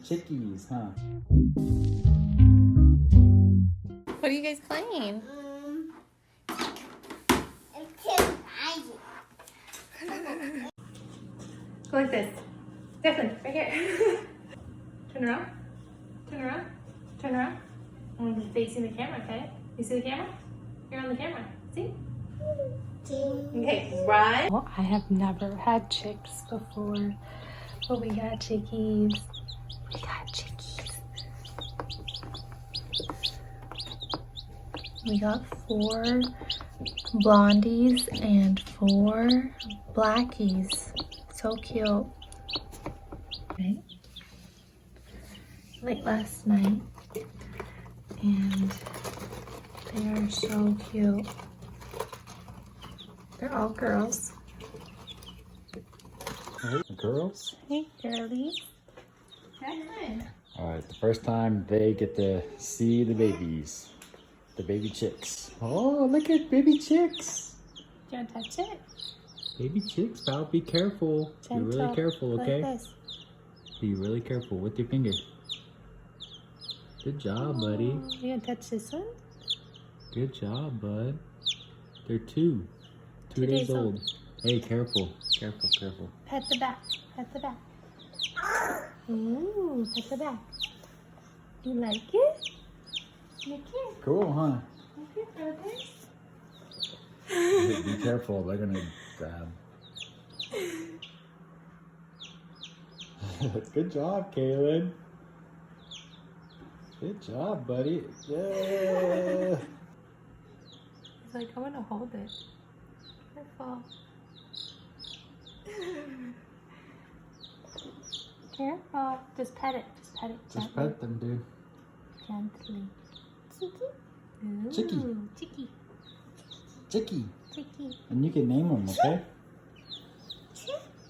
Chickies, huh? What are you guys playing? Go like this. Declan, right here. Turn around. Turn around. Turn around. I'm gonna be facing the camera, okay? You see the camera? You're on the camera. See? Okay, run. Well, I have never had chicks before, but we got chickies. We got chickies. We got 4 blondies and 4 blackies. So cute. Okay. Late last night, and they are so cute. They're all girls. Hey, girls. Hey, girlies. Declan. All right, the first time they get to see the babies, the baby chicks. Oh, look at baby chicks. Do you want to touch it? Baby chicks, pal, be careful. Gentle. Be really careful, okay? Like this. Be really careful with your finger. Good job, buddy. You gonna touch this one? Good job, bud. They're 2 days old. Hey, careful. Careful, careful. Pet the back. Pet the back. Ooh, pet the back. You like it? You like it? Cool, huh? Okay, brothers. Be careful, they're gonna grab. Good job, Kaylin. Good job, buddy. Yeah. He's like, I want to hold it. Careful. Careful. Just pet it. Just pet it. Just gently. pet them, dude. Gently. Chicky. Ooh, Chicky. Chicky. Chicky. Chicky. And you can name them, okay?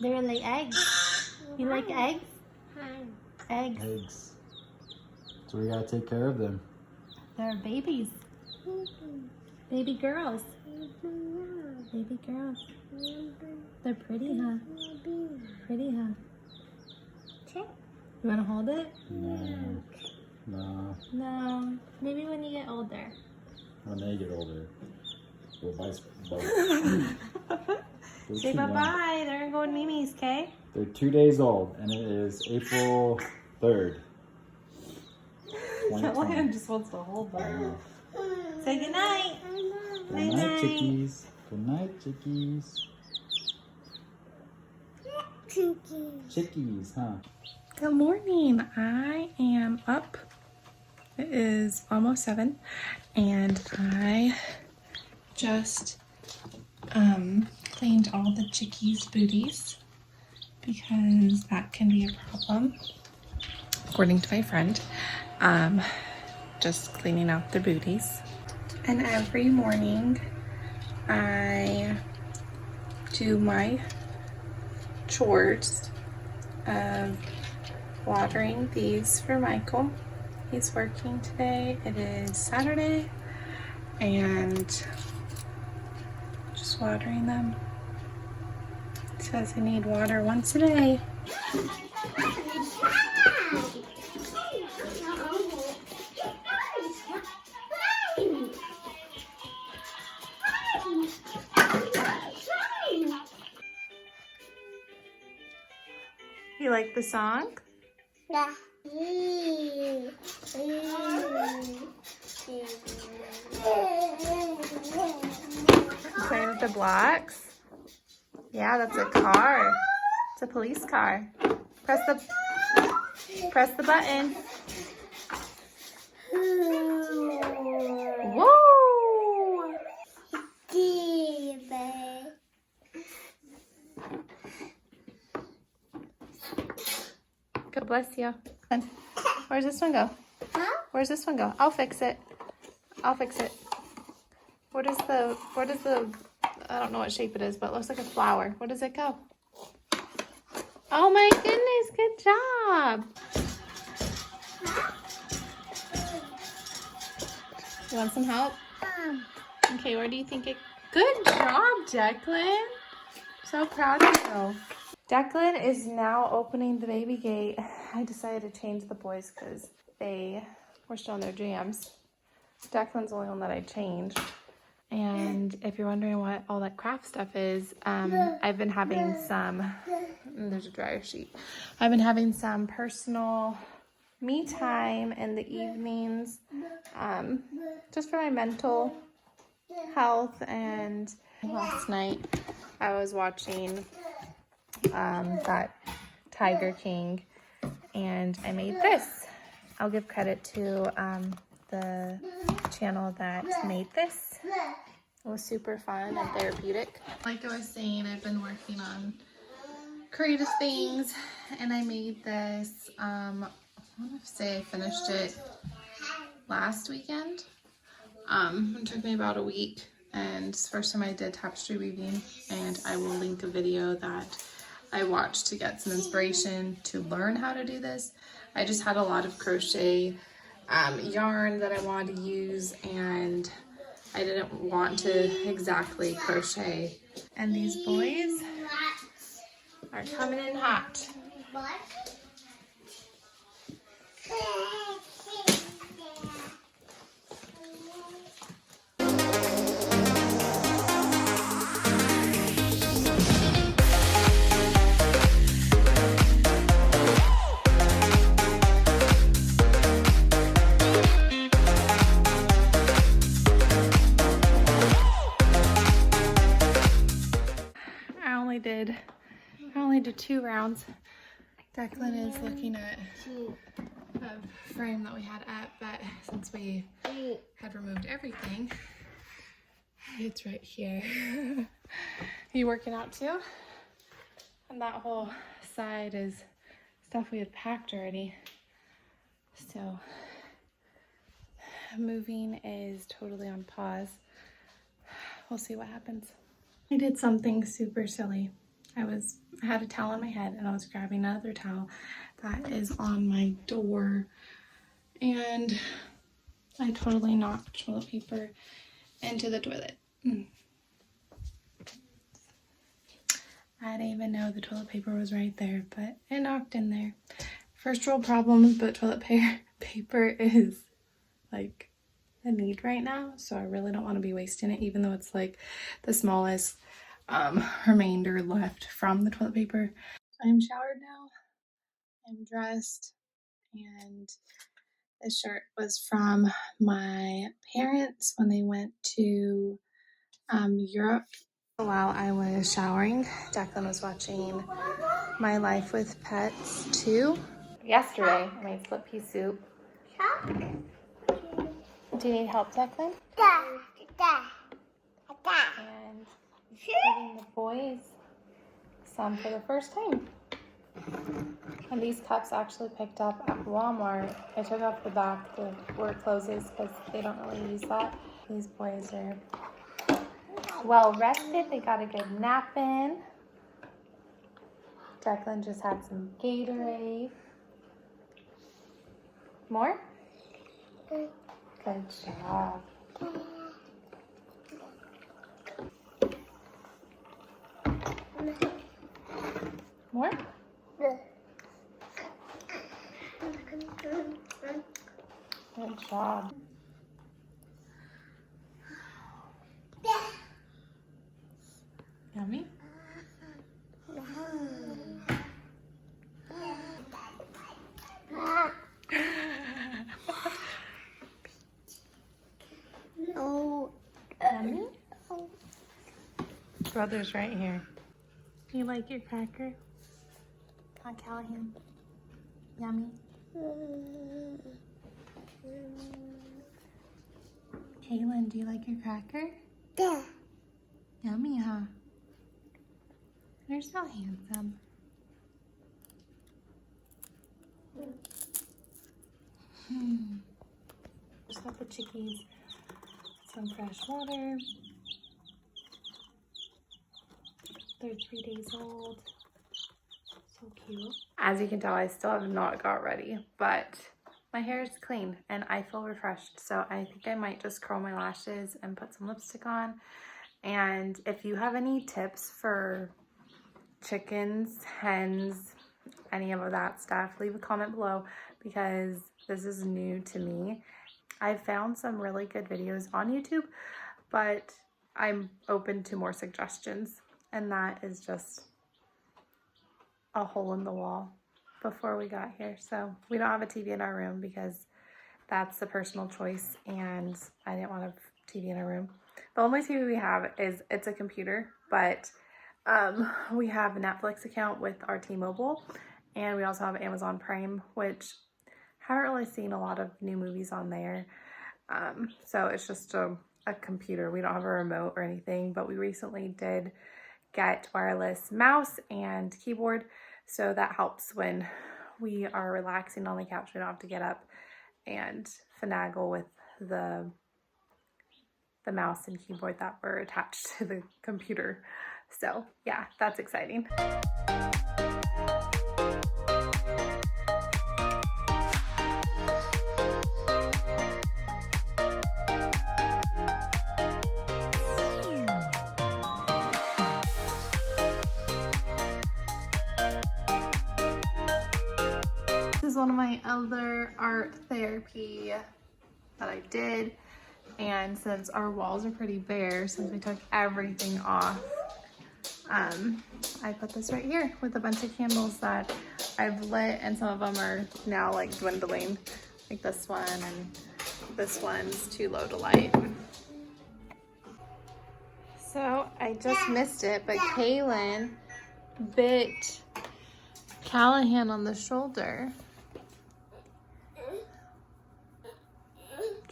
They're like eggs. You like eggs? Eggs. Eggs. So we gotta take care of them. They're babies. Baby girls. Baby girls. They're pretty, huh? Pretty, huh? You want to hold it? No. No. No. Maybe when you get older. When they get older. We'll buy Say bye-bye. They're going to Mimi's, okay? They're 2 days old, and it is April 3rd. Callahan just wants to hold them. Say goodnight. Good night, chickies. Good night, chickies. Chickies, huh? Good morning. I am up. It is almost 7, and I just cleaned all the chickies' booties because that can be a problem, according to my friend. Just cleaning out the booties. And every morning I do my chores of watering these for Michael. He's working today. It is Saturday, and just watering them. It says I need water once a day. You like the song? Yeah. Playing with the blocks? Yeah, that's a car. It's a police car. Press the button. Whoa! God bless you. Where's this one go? Huh? Where's this one go? I'll fix it. I'll fix it. What is the, I don't know what shape it is, but it looks like a flower. Where does it go? Oh my goodness, good job. You want some help? Okay, where do you think it, good job, Declan. So proud of you. Declan is now opening the baby gate. I decided to change the boys because they were still in their jams. Declan's the only one that I changed. And if you're wondering what all that craft stuff is, I've been having some, there's a dryer sheet. I've been having some personal me time in the evenings, just for my mental health. And last night I was watching that Tiger King, and I made this. I'll give credit to the channel that made this. It was super fun and therapeutic. Like I was saying, I've been working on creative things, and I made this, I want to say I finished it last weekend. It took me about a week, and it's the first time I did tapestry weaving, and I will link a video that I watched to get some inspiration to learn how to do this. I just had a lot of crochet yarn that I wanted to use, and I didn't want to exactly crochet. And these boys are coming in hot. I only did 2 rounds. Declan is looking at a frame that we had up, but since we had removed everything, it's right here. You working out too? And that whole side is stuff we had packed already. So moving is totally on pause. We'll see what happens. I did something super silly. I had a towel on my head, and I was grabbing another towel that is on my door, and I totally knocked toilet paper into the toilet. I didn't even know the toilet paper was right there, but it knocked in there. First world problems, but toilet paper is like a need right now, so I really don't want to be wasting it, even though it's like the smallest remainder left from the toilet paper. I'm showered now, I'm dressed, and this shirt was from my parents when they went to Europe. While I was showering, Declan was watching My Life with Pets 2. Yesterday, I made split pea soup. Do you need help, Declan? And feeding the boys some for the first time. And these cups actually picked up at Walmart. I took off the back where it closes because they don't really use that. These boys are well rested. They got a good nap in. Declan just had some Gatorade. More? Good job. More? Good job. Yummy? Yummy? Brother's right here. You like your cracker? On Callahan. Yummy. Kaylin, do you like your cracker? Yeah. Yummy, huh? You're so handsome. Just got the chickies some fresh water. They're 3 days old. So cute. As you can tell, I still have not got ready, but my hair is clean and I feel refreshed. So I think I might just curl my lashes and put some lipstick on. And if you have any tips for chickens, hens, any of that stuff, leave a comment below because this is new to me. I've found some really good videos on YouTube, but I'm open to more suggestions, and that is just a hole in the wall before we got here. So we don't have a TV in our room because that's a personal choice, and I didn't want a TV in our room. The only TV we have it's a computer, but we have a Netflix account with our T-Mobile, and we also have Amazon Prime, which haven't really seen a lot of new movies on there. So it's just a computer. We don't have a remote or anything, but we recently did get wireless mouse and keyboard, so that helps when we are relaxing on the couch. We don't have to get up and finagle with the mouse and keyboard that were attached to the computer. So yeah, that's exciting. This is one of my other art therapy that I did, and since our walls are pretty bare, since we took everything off, I put this right here with a bunch of candles that I've lit, and some of them are now like dwindling, like this one, and this one's too low to light. So I just missed it, but Kaylin bit Callahan on the shoulder.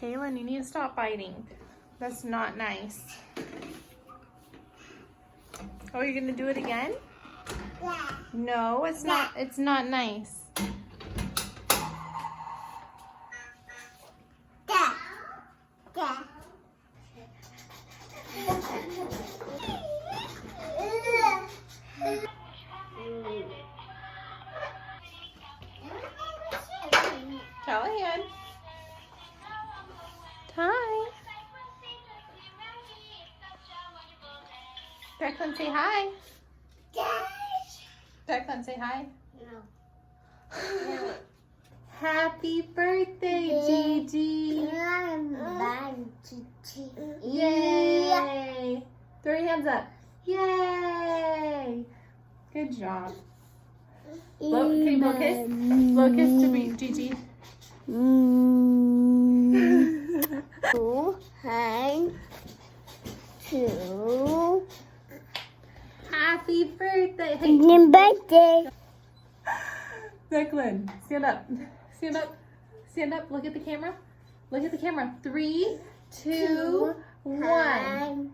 Kaylin, you need to stop biting. That's not nice. Oh, you're gonna do it again? No, it's not. It's not nice. Callahan. Hi. Declan, say hi. Declan, say hi. No. Happy birthday, Gigi. Yay. Throw your hands up. Yay. Good job. Can you blow kiss? Blow kiss to me, Gigi. Happy birthday. Hey. Birthday. Declan, stand up. Stand up. Stand up. Look at the camera. Look at the camera. 3, 2, 1.